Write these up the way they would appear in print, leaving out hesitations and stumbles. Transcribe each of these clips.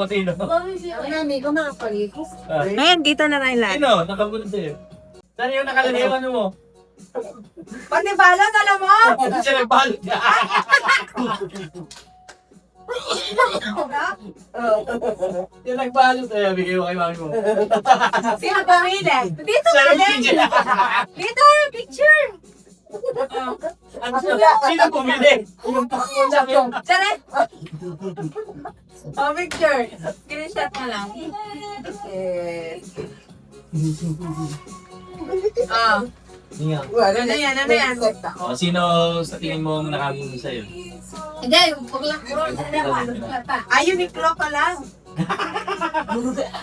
kung sino. Hindi ko makapalikos. Ngayon, kita na tayo lahat. Sino? Nakabunod sa'yo. Saan yung nakalaliwan mo? Pati balot, alam mo? Hindi siya nagbalot niya. Yung nagbalot sa'yo, bigay mo kay mami mo. Sino pumili? Dito Siya na yung din. picture. Dito, picture. Sino pumili? Yung pakunsak yung... Sari. Oh, picture. Screenshot mo lang. Oh. Ano yan, ano yan? Sino sa tingin mo nakabunod sa'yo? Hindi, huwag lang. Ayun, ni Klo pa lang.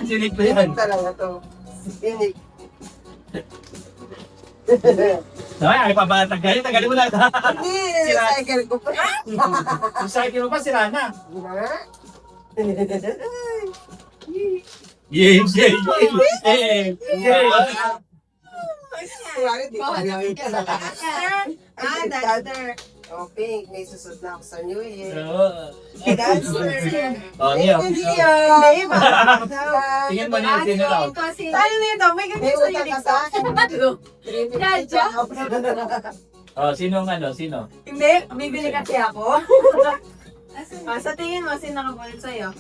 Unique ba yan? Talaga to. Unique. Ay, ay pabatag kayo, tagalin mo lang. Hindi, recycle ko pa. Yung cycle mo pa, sira na. Yay, yay, yay, yay. Duster. Oh, pink. May susod na ako sa New Year. Duster. Oh, niyo. Hindi yun. Tingin mo niya, sino raw? Tayo nito, may ganito sa unique sa akin. Dadya? Oh, sino ang ano, sino? Hindi, bibili kasi ako. Sa tingin mo, sino nakabulit sa'yo?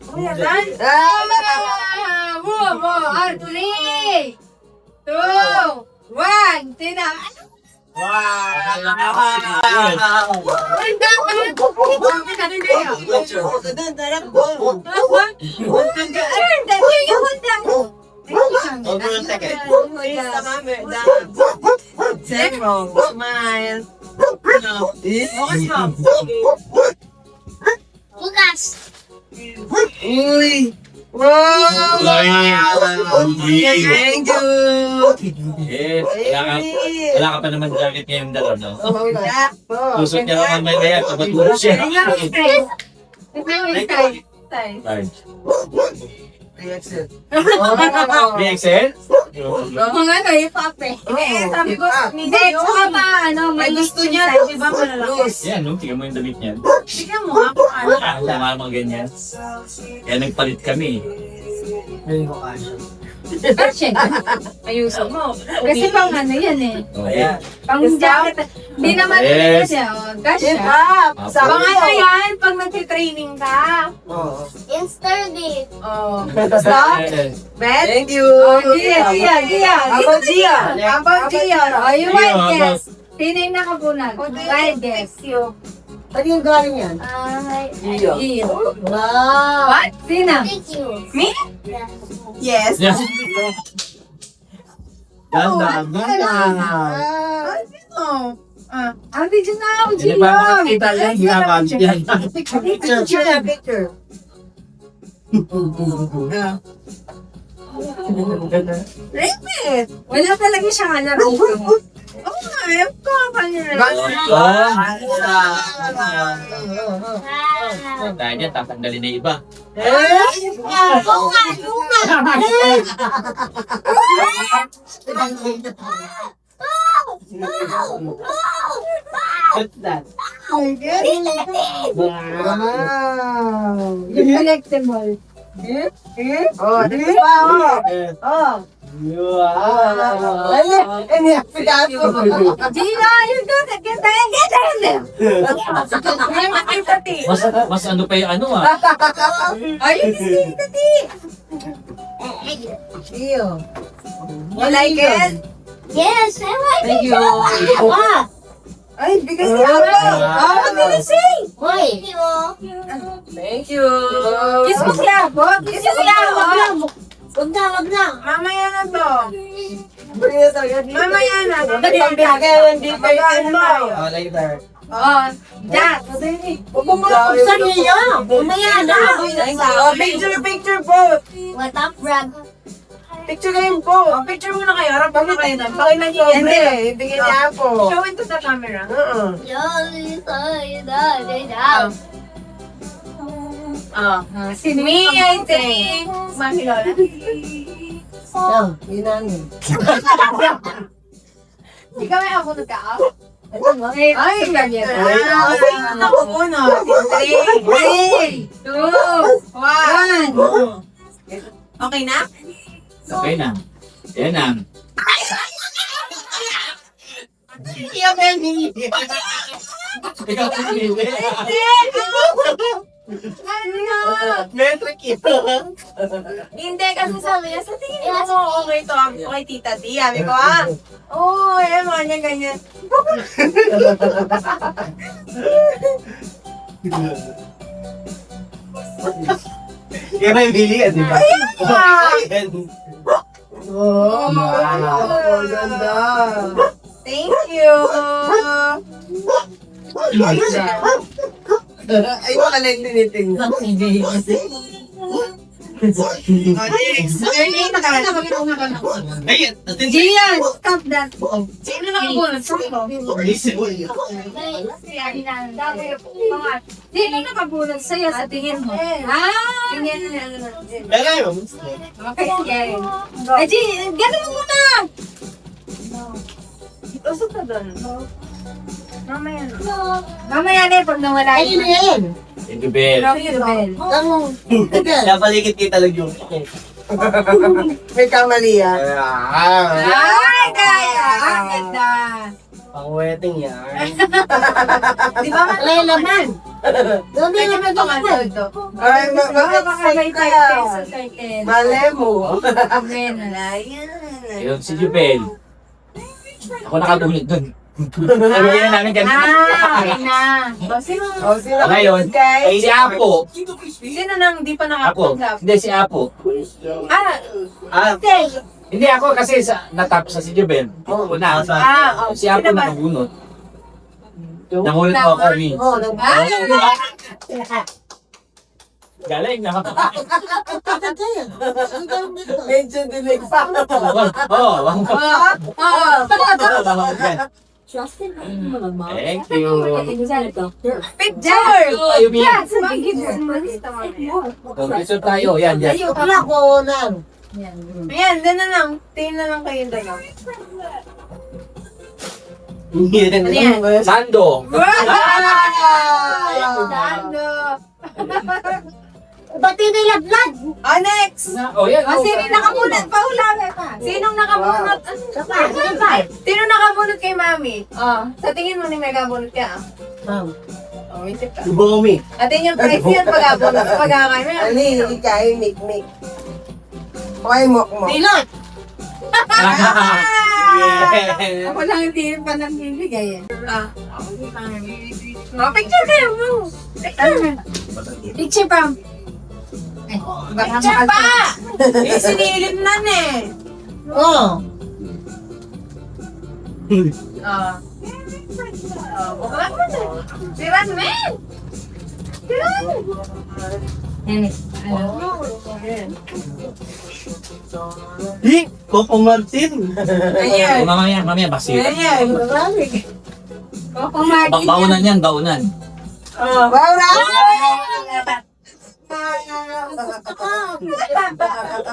Kuya Dan? Buwa! 3, 2, 1, tina! Wow! Ang dapat! Sabi ka rin kayo. Smile. Bukas mo. Bukas. Uy! Wow! Thank you! Yes, wala ka pa naman jacket ngayong dalaw, no? Oh, Tusok niya naman may kaya, kapatulog siya. Large. Reaction. BXL? Mga kayo, pape. Sabi ko, medium. May gusto niya, di ba malalaki? Yan, no? Tingnan mo yung damit niyan. Tignan mo nga kung ano. Mga mga ganyan. Kaya nagpalit kami. Ayusin mo. Kasi pang ano yan eh. Oh, yeah. Pang jacket. Hindi naman Yes. kasi kasi. Sa Pang ano yan, pag nagtitraining ka. Oh. Yesterday. Oh. Stop. Bet? Thank you! Gia. Abo Gia! About Gia. Oh, you Gia, might about- guess. Sino yung nakabunag? Wild guess. Ano yung galing yan? Gia. Wow! What? Sino? Thank you. Me? Yes. Yes. Ganda, ganda. Sino? Did you know? Hindi pa makakita yan, ginagawa yan. Picture. Rabbit! Wala talaga siyang ano. Oo nga, ayaw ko. Kanya Dahil yan, tatanggalin na iba. What's that? Wow! collectible. Oh, dito pa, oh. Wow! Ano yung pitaso? Gina, you do that. Get in. Mas ano pa yung ano ah. Ayun, tati. Iyo. You like it? Yes, I like Thank it. you. Wow. Ay, because you have what did you say? Thank you. Thank you. Kiss mo siya, Bo. Kiss mo siya, Bo. Wag na. Mamaya na to. Mamaya na. Hindi pa yan mo. Oh, later. Oh, Jack. Huwag mo mabuksan niyo. Mamaya na. Oh, picture both. What up, Brad? Picture kayo po. Oh, picture muna kayo. Harap muna kayo na. Pakailan niyo. Hindi, bigyan niya po. Show it to the camera. Me, I think. Mami Lola. Yan, yun namin. Hindi kami ako nagka-out. Ay, ganyan. Sino nakabunot? 3, 2, 1. Okay na? Okay na. Yan na. Ikaw pumili. Metric ito. Hindi, kasi sabi niya, sa tingin mo, okay to, okay tita T. Sabi ko, oo, ayan mo, ganyan. Kaya may bili ka, di ba? Ayan. Oh, ganda. Thank you. Ay, baka lang tinitingnan. Ay, natin. Gian, stop that. Sino nakabunot? Sino? Sino nakabunot sa'yo sa tingin mo? Tingin mo. Kaya yun. Okay, sige. Ay, gano'n mo muna! Usok ka doon. Mamaya na. Mamaya na pag nawala Ayun na yan. Thank you, Bel. Napaligid kita lang yung. May kamali yan. Ay, kaya! Ang ganda! Pang-wedding yan. Di ba Wala naman. Doon Pwede na mo ito naman. Ay, Baka may 5 pesos. Mali mo. Amen. Ayan. Ayun, si Jubel. Ako nakabunod dun. Sabi na namin ganito. Okay na. Sino? O, sino? Ngayon, Guys. si Apo. Sino nang di pa Apo. nakatanggap? Hindi, si Apo. Ah, Hindi ako kasi natapos sa si Jubel. Una. Si Apo Sino ba? nakabunod. Nangunod ako kami. Oh, Galing na. medyo dinig pa. Oo. Justin, Thank you. Picture! Tayo, Mi. Yes! Picture tayo. Yan, yan. wala ko na. Ayan, doon na lang. Tingin na lang kayo dalaw. Ano yan? Sando. Sando! Ba't nilaglag? Next! Oh, yan. Sino nakabunot? Paulawe pa. Sinong nakabunot? Sino nakabunot kay Mami? Sa tingin mo ni may kabunot ka? Isip ka. Bomi. Atin yung price yan pag-abunot. Pag-akay mo Ano yung ikaw, make. Okay, mo. Pilot! Ako lang hindi pa nagbibigay eh. Picture kayo mo. Picture pa. Picture pa! Sinilip na eh. Oh. Si Ranmen! Si Ran! Coco Martin. Ayan. Mamaya, basira. Ayan. Coco Martin. Baunan yan, baunan. Wow,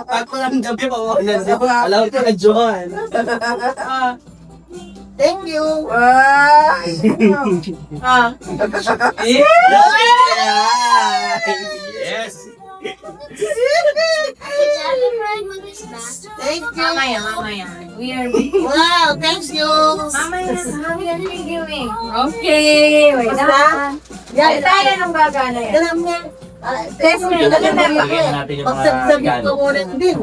Ako lang gabi pa ako nandiyo. Alam ko na John. Thank you. Yes. Thank you. Mamaya. We are Wow, thank you. Mamaya na. Okay. Wait lang. Yan, Tayo nung gagana yan. Ganun nga. Test mo yung Bigyan natin yung mga Pagsabsabit ko muna din.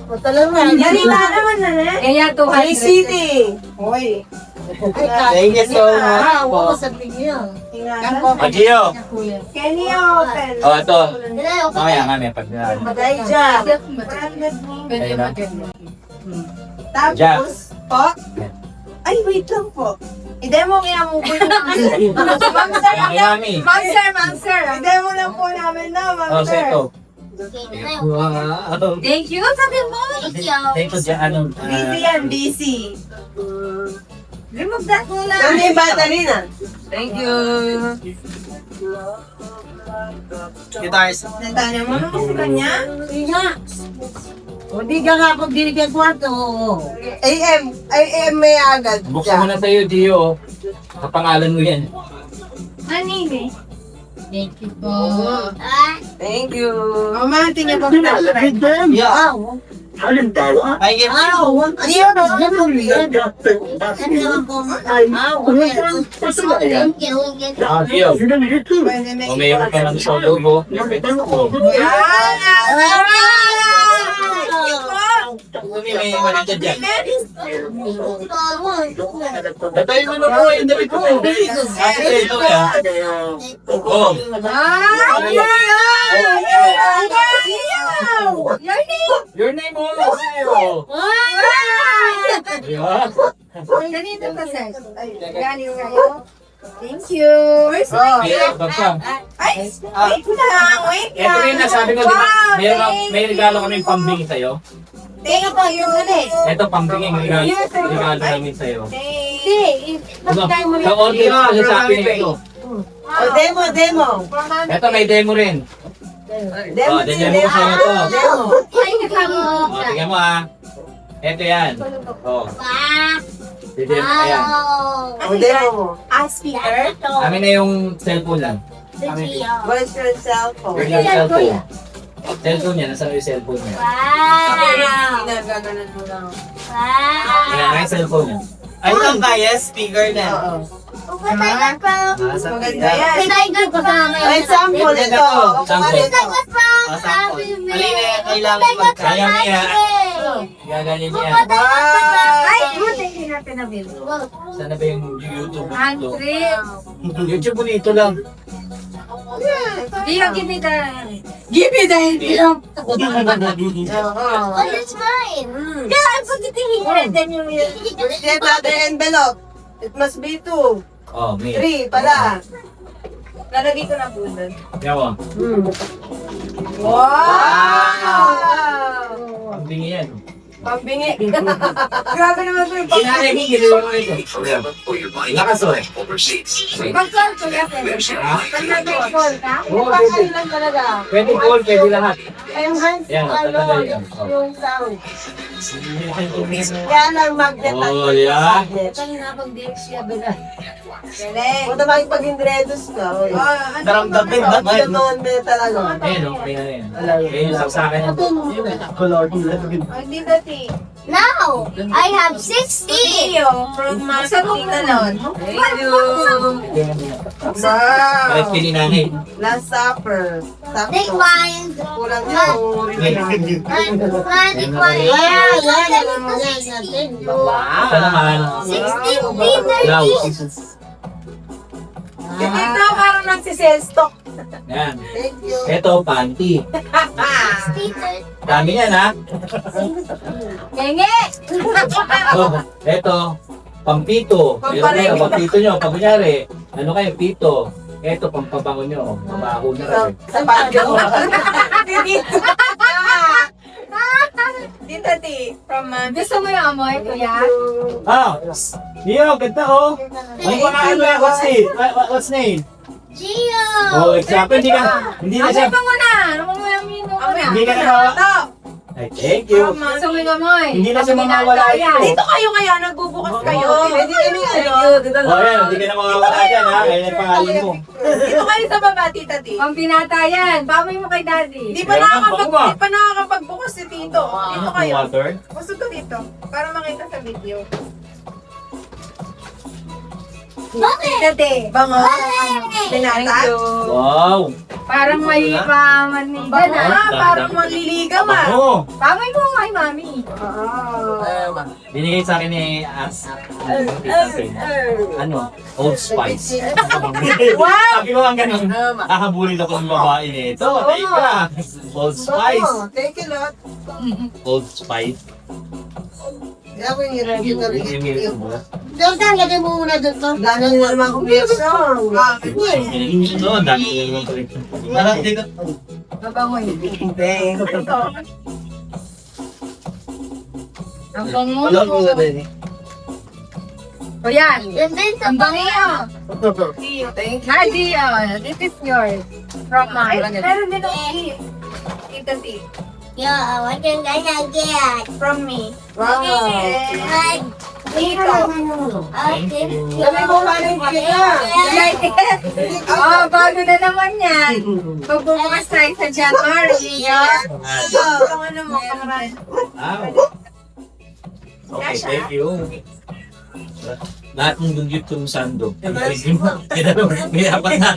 O talaga. Yarita naman na na. Kaya 200. City. Hoy. Thank you so much Ah, po. oo, sabi niya. Pagio. Kenny open. Oh, ito. Dala, Mamaya, pag Maday job. Ayun na. Tapos, po. Ay, wait lang po. I-demo kaya mo po yung Ma'am sir. I-demo lang po namin na, Oh, Ma'am sir. seto. Wow. Thank you. Sabi mo. thank you. Thank you, ano. Busy yan, busy. Remove that muna. Ano yung bata rin ah? Thank you. Guitars. Natanya mo naman sa kanya? Hindi nga. O, di ka nga ako binigyan kwarto. AM may agad. Buksan mo na sa'yo, Dio. Kapangalan mo yan. Anime. Thank you po. Thank you. Mama, tingnan mo. Yeah. Halimbawa, Ay, give Ah, Ano yun? Ano yun? Masalayan. Yo. O mayroon ka ng solo mo. May mali ka dyan. Tatayin mo na po yung damit mo. Ate, ito ya. Oh. Your name mo. Sa'yo. Diba? Ganito ka, sir. Galing kayo. Thank you. Kaya, basta. Ay, wait lang, wait lang. Ito rin nasabi ko, di ba? May regalo kami pambingi sa'yo. Thank you, yung ulit. Ito pambingi regalo namin sa'yo. Hindi. Ano? Sa order ko sa akin ito. Oh, demo. Ito may demo rin. Demo Oh, demo ko sa'yo ito. Demo. Oh, tingnan mo ah. Ito yan. Oh. Demo ka yan. Oh, demo mo. Speaker? Amin na yung cellphone lang. Where's your cellphone? Yung cellphone. Cellphone niya, nasa yung cellphone niya. Ginagaganan mo lang. Kaya nga yung cellphone niya. Ay, lang kaya, speaker na. Oo. Maganda yan. Ay, sample ito. Sample. Alina yan, kailangan Kaya magkaya. niya. Gaganin niya. Ay, good. Hindi natin na-bill. Sana ba yung YouTube? Andre. YouTube mo nito lang. Dio, give me the... Give me the envelope. Oo. Yeah, I'm putting it here. Then you will... Get out the envelope. It must be 2. Oh, may. 3 pala. Lalagay ko na po doon. Kaya mo. Wow! Ang bingi yan. Pambingi. Grabe naman ito yung Kinanay mo, ginawa mo ito. Lakas o eh. Pag-call ko na pwede. Pag nag-call ka? Oo, Pang pwede. lang talaga. Pwede call, pwede lahat. Yung hands, Yan, tatanggal yan. Oh. yung sound. Kaya lang magnet. Oh, yeah. Galing. Kung naman pag-indredos ka, oy. Daramdamin ba? Totoo talaga. Ayun o, may na yan. Ayun, saksakan yan. Hindi dati. Now, I have 60. Dio, from sa tita nun. Thank you. Balik Wow. pininanay. Last supper. Take Sakto. one. Kulang na yung Take one. Ito naman. 60. Blouse. Ito parang nagsisell-stock. Yan. Thank you. Ito, panty. Dami yan ha. Ngenge! Oh, ito, pampito. Ito, pampito nyo. Pag kunyari, ano kayo, pito. Ito, pampabango nyo. Mabaho na rin. Sa bagyo. Dito. Dito, Ti. From, gusto mo yung amoy, kuya? Ah, Neo, ganda oh. Ano pangalan mo? What's name? Gio. Oh, example, hindi na siya, Amoy pa muna. Amoy mo yung mino ko na. hindi ka nakawa. Ay, thank you. Gusto mo yung amoy? Hindi na siya mamawala ito. Dito kayo kaya, nagbubukas kayo. Pwede kami ano. Oh, yan, hindi ka na mawawala dyan ha. Kaya yung pangalan mo. Dito kayo sa baba, Tita Ti. Pang binata yan. Pamoy mo kay Daddy. Di Kaya nga, bako ba? pa nakakapagbukas si Tito. Dito kayo. Water? Gusto ko dito. Para makita sa video. Tita Ti. Bango. Binata. Wow. Parang may pamanigan Ah, Parang manliligaw ah. Oh, Pamoy mo kay Mami. binigay sa akin ni As. Ano? Old Spice. Sabi ko ang ganun. Hahabulin ako ng babae nito. Teka. Old Spice. Oh, thank you, Lot. Old Spice. Kaya ako yung ready na rin. Doon ka, lagay mo muna doon to. Dahil na naman kong reaction. Ito, ang dami ko naman collection. Mabango yun. Thank you. Ang bango. Wala ko na rin. O yan. Yan din sa Ang bango. Thank Hadi, this is yours. From mine. Meron din ako. Tita T. Yeah, what can I get? From me. Wow. Like, Dito. Thank you. Sabi mo ba rin kita? Like it. Oh, bago na naman yan. Pagbubukas tayo sa January. Ang ano mo, kamarad. Okay, thank you. Lahat ng dugyot kong sando. May apat na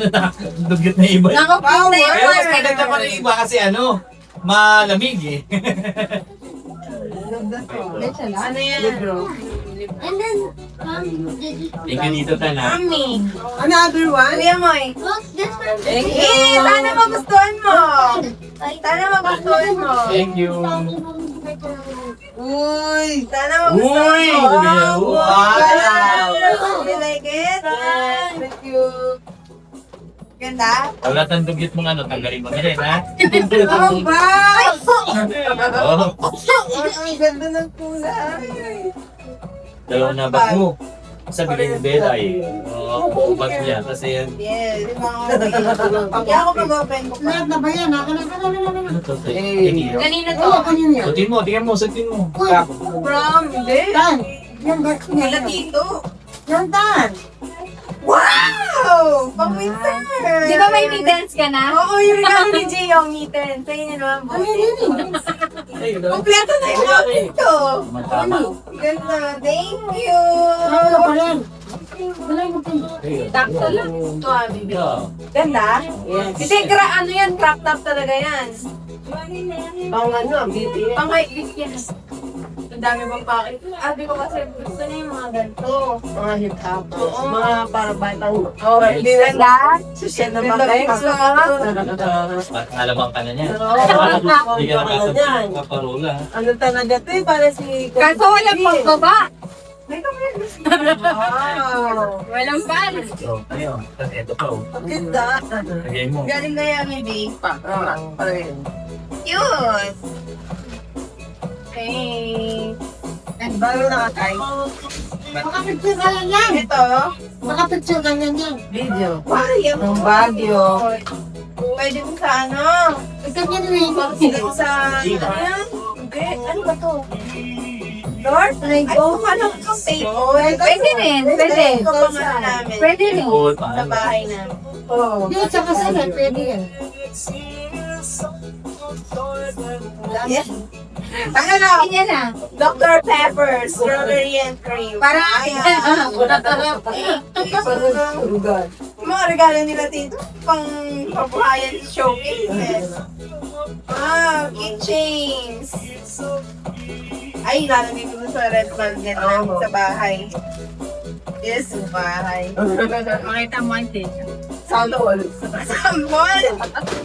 dugyot na iba. Naku, wow, Pero mas maganda pa rin iba kasi ano, malamig eh. Ano yan? And then, Thank you dito, Tana. Mami. Another one? Kuya Moy. look, this one. Eh, sana magustuhan mo. Sana magustuhan mo. Thank you. Uy! Sana magustuhan Uy! mo. Wow! You like it? Thank you. Ganda? Wala tang dugyot mong ano, tanggalin mo na rin, ha? Oh, bye! Oo. Ang ganda ng kulay. Dalawa na bag mo. Sabihin ni Bella eh. Oo, bag niya. Kasi yan. Yes. Pag ako mag-open ko pa. Lahat na ba yan? Ano to? Tingin. Kanino to? Oo, kanino yan? Sutin mo, tingnan mo, sutin mo. Uy, From, hindi. Dan. Yan, ba't Wala yan? dito. Yan, Dan. Wow! Pang winter! Di ba may mittens ka na? Oo, yung regalo ni Gio, mittens. Sa'yo niya naman po. Kompleto na yung outfit ko. Tama. Ganda. Thank you! Ano ka pa rin? Balay mo pa. Dakto lang. Ito ah, bibi. Yeah. Ganda? Yes. Kasi ano yan, crop top talaga yan. Pang ano, BTS. Pang high yan. Ang dami bang pakit. Di ko kasi gusto na yung mga ganito. Mga hip-hop. Oo. Mga para batang... Oh, ganda? Social na Ganda ba kayo? gusto. Alamang ka na niya. Oo. Hindi ka Yan. nakaparula. Ano talaga to eh, para si... Kaso walang pagbaba. Wow! Walang pan. So, ayun. Tapos ito pa. oh. Ganda! Lagay mo. Galing na yan, baby. Para yun. Yun. Okay. Bago nakatay. Makapicture ka lang yan. Ito. Makapicture ka lang yan. Video. Aquarium. Ng Baguio. Pwede mo sa ano? Ikaw yan rin. Pwede mo sa... Ano yan? Hindi. Ano ba to? Lord? Ay, ano ang paper? Pwede rin. Pwede. Ito pa nga namin. Pwede rin. Oo, Sa paano? bahay namin. Oo. Hindi, tsaka sa'yo, pwede yan. Yes. Ano? Yan na. Dr. Pepper, strawberry and cream. Para mga regalo nila dito. Pang-pabuhayan showcase. Wow, keychains. Ay, lalagay ko sa red magnet namin sa bahay. Yes, sa bahay. Makita mo ang Sample. Sample!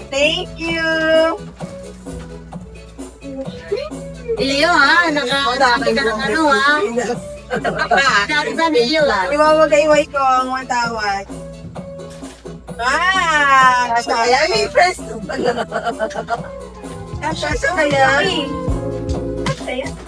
Thank you! Iyo ha, nakakita ka ng ano ha. Nakakita ni Iyo ha. Iwawagayway ko ang matawag. Ah! Kaya may press. Kasha kaya? Kasha